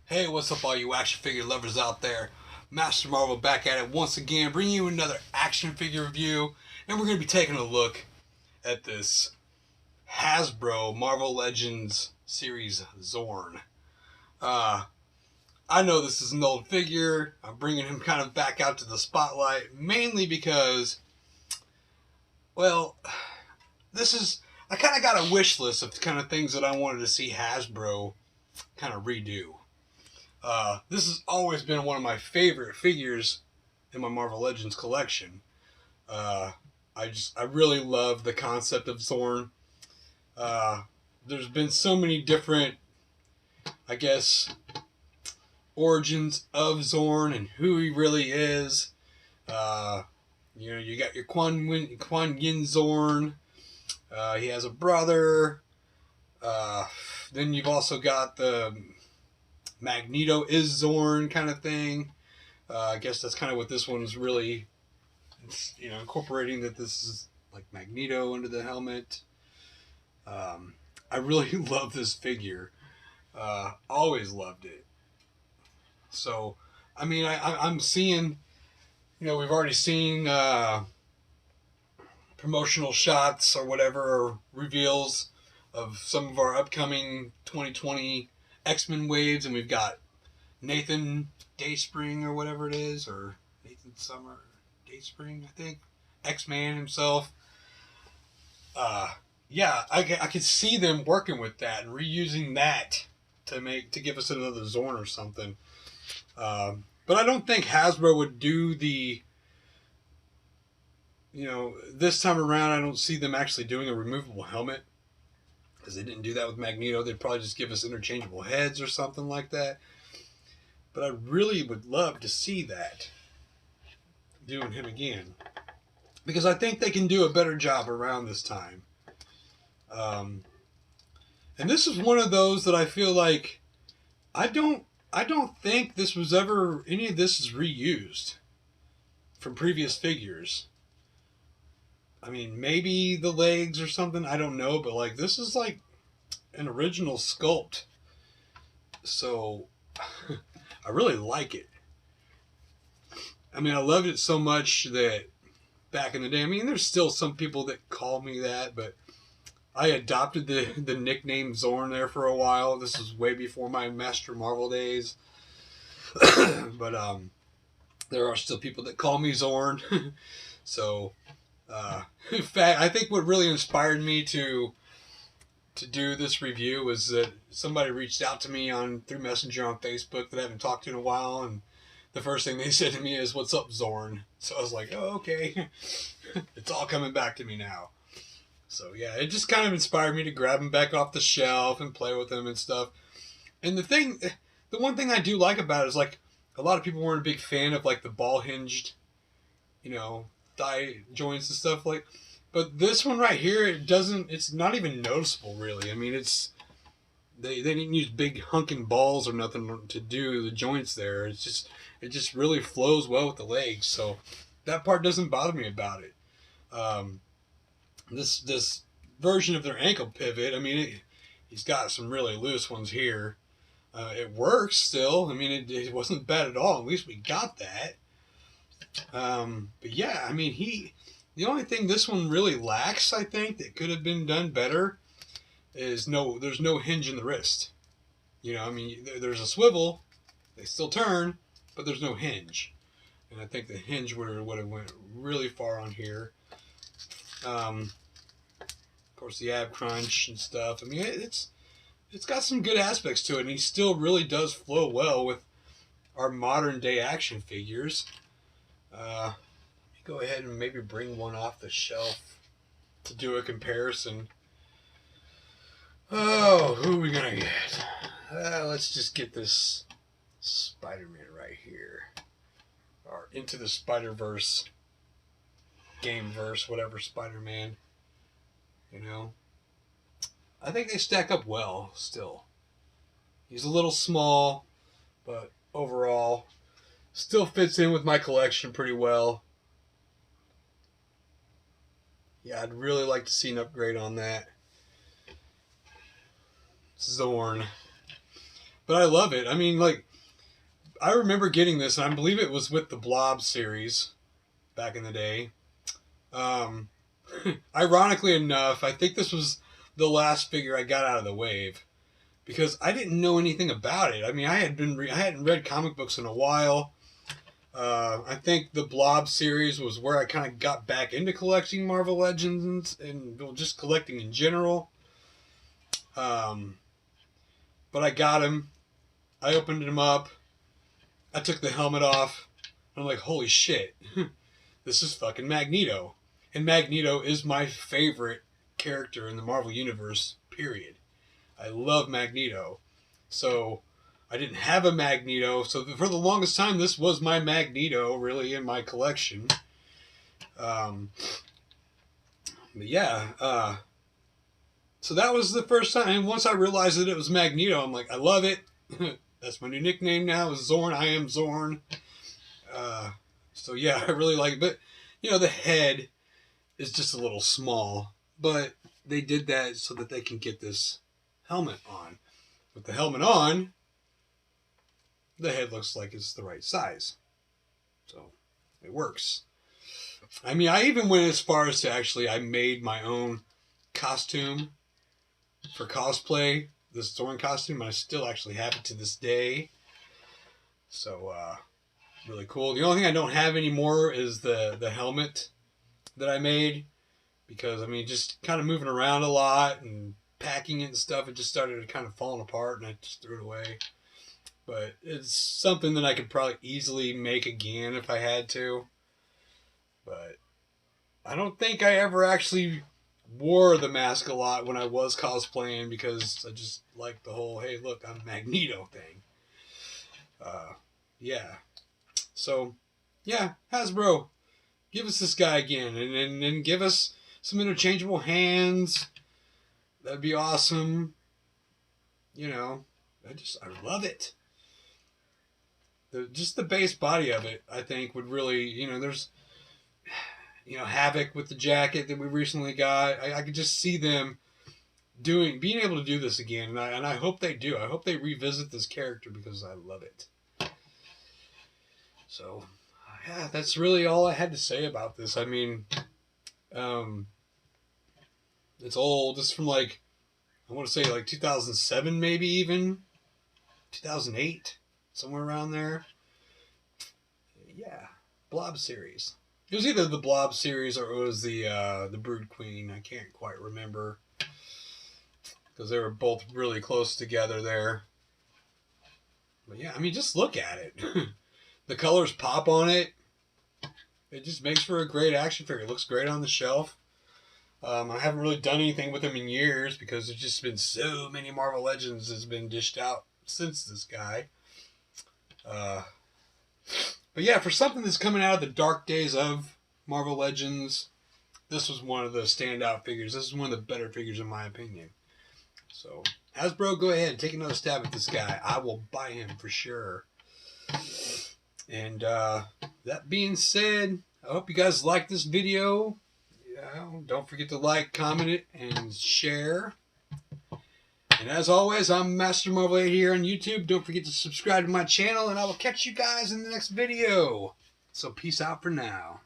Hey, what's up all you action figure lovers out there? Master Marvel back at it once again, bringing you another action figure review. And we're going to be taking a look at this Hasbro Marvel Legends series Xorn. Uh, I know this is an old figure. I'm bringing him kind of back out to the spotlight, mainly because, well, I kind of got a wish list of kind of things that I wanted to see Hasbro kind of redo. This has always been one of my favorite figures in my Marvel Legends collection. Uh, I really love the concept of Xorn. Uh, there's been so many different, I guess, origins of Xorn and who he really is. Uh, you got your Quan Yin Xorn. He has a brother. Then you've also got the Magneto is Xorn kind of thing. I guess that's kind of what this one's really, incorporating that this is like Magneto under the helmet. I really love this figure. Always loved it. So, I mean, I'm seeing, we've already seen promotional shots or whatever, or reveals of some of our upcoming 2020 X-Men waves, and we've got Nathan Dayspring or whatever it is, or Nathan Summer Dayspring, I think, X-Man himself. Uh, yeah, I could see them working with that and reusing that to give us another Xorn or something. But I don't think Hasbro would do this time around. I don't see them actually doing a removable helmet, because they didn't do that with Magneto. They'd probably just give us interchangeable heads or something like that. But I really would love to see that, doing him again, because I think they can do a better job around this time. And this is one of those that I feel like I don't think this was ever, any of this is reused from previous figures. I mean, maybe the legs or something, I don't know, but like this is like an original sculpt. So I really like it. I mean, I loved it so much that back in the day, I mean, there's still some people that call me that, but I adopted the nickname Xorn there for a while. This is way before my Master Marvel days. But there are still people that call me Xorn. So, in fact, I think what really inspired me to do this review was that somebody reached out to me through Messenger on Facebook that I haven't talked to in a while, and the first thing they said to me is, "What's up, Xorn?" So I was like, "Oh, okay." It's all coming back to me now. So yeah, it just kind of inspired me to grab him back off the shelf and play with him and stuff. And the one thing I do like about it is, like, a lot of people weren't a big fan of like the ball hinged, you know, thigh joints and stuff like. But this one right here, it's not even noticeable really. I mean, they didn't use big hunking balls or nothing to do the joints there. It just really flows well with the legs. So that part doesn't bother me about it. Um, this version of their ankle pivot, I mean, he's got some really loose ones here. It works still. I mean, it wasn't bad at all. At least we got that. But yeah, I mean, the only thing this one really lacks, I think, that could have been done better is there's no hinge in the wrist. I mean, there's a swivel, they still turn, but there's no hinge. And I think the hinge would have went really far on here. Of course, the ab crunch and stuff. I mean, it's got some good aspects to it, and he still really does flow well with our modern day action figures. Let me go ahead and maybe bring one off the shelf to do a comparison. Oh, who are we gonna get? Let's just get this Spider-Man right here, or Into the Spider-Verse, Gameverse, whatever Spider-Man. I think they stack up well still. He's a little small, but overall still fits in with my collection pretty well. Yeah, I'd really like to see an upgrade on that. Xorn. But I love it. I mean, like, I remember getting this, and I believe it was with the Blob series back in the day. Um, Ironically enough, I think this was the last figure I got out of the wave because I didn't know anything about it. I mean, I hadn't read comic books in a while. I think the Blob series was where I kind of got back into collecting Marvel Legends and just collecting in general. But I got him. I opened him up. I took the helmet off. I'm like, holy shit. This is fucking Magneto. And Magneto is my favorite character in the Marvel Universe, period. I love Magneto. So I didn't have a Magneto. So for the longest time, this was my Magneto, really, in my collection. But yeah. So that was the first time. And once I realized that it was Magneto, I'm like, I love it. That's my new nickname now, is Xorn. I am Xorn. So yeah, I really like it. But, you know, the head is just a little small. But they did that so that they can get this helmet on. With the helmet on, the head looks like it's the right size. So it works. I mean, I even went as far as to I made my own costume for cosplay. This Xorn costume, and I still actually have it to this day. So, really cool. The only thing I don't have anymore is the helmet that I made. Because, I mean, just kind of moving around a lot and packing it and stuff, it just started kind of falling apart, and I just threw it away. But it's something that I could probably easily make again if I had to. But I don't think I ever actually wore the mask a lot when I was cosplaying, because I just like the whole, hey, look, I'm Magneto thing. Yeah. So, yeah, Hasbro, give us this guy again, and give us some interchangeable hands. That'd be awesome. You know, I love it. Just the base body of it, I think, would really, you know, there's, you know, Havoc with the jacket that we recently got. I could just see them being able to do this again, and I hope they do. I hope they revisit this character because I love it. So, yeah, that's really all I had to say about this. I mean, it's old. It's from like, I want to say like 2007, maybe even 2008, somewhere around there. Yeah, Blob series. It was either the Blob series or it was the Brood Queen. I can't quite remember because they were both really close together there. But yeah, I mean, just look at it. The colors pop on it. It just makes for a great action figure. It looks great on the shelf. I haven't really done anything with them in years because there's just been so many Marvel Legends that's been dished out since this guy. But yeah, for something that's coming out of the dark days of Marvel Legends, this was one of the standout figures. This is one of the better figures in my opinion. So, Hasbro, go ahead and take another stab at this guy. I will buy him for sure. And that being said, I hope you guys liked this video. Don't forget to like, comment it, and share. And as always, I'm MasterMarvel80 here on YouTube. Don't forget to subscribe to my channel, and I will catch you guys in the next video. So peace out for now.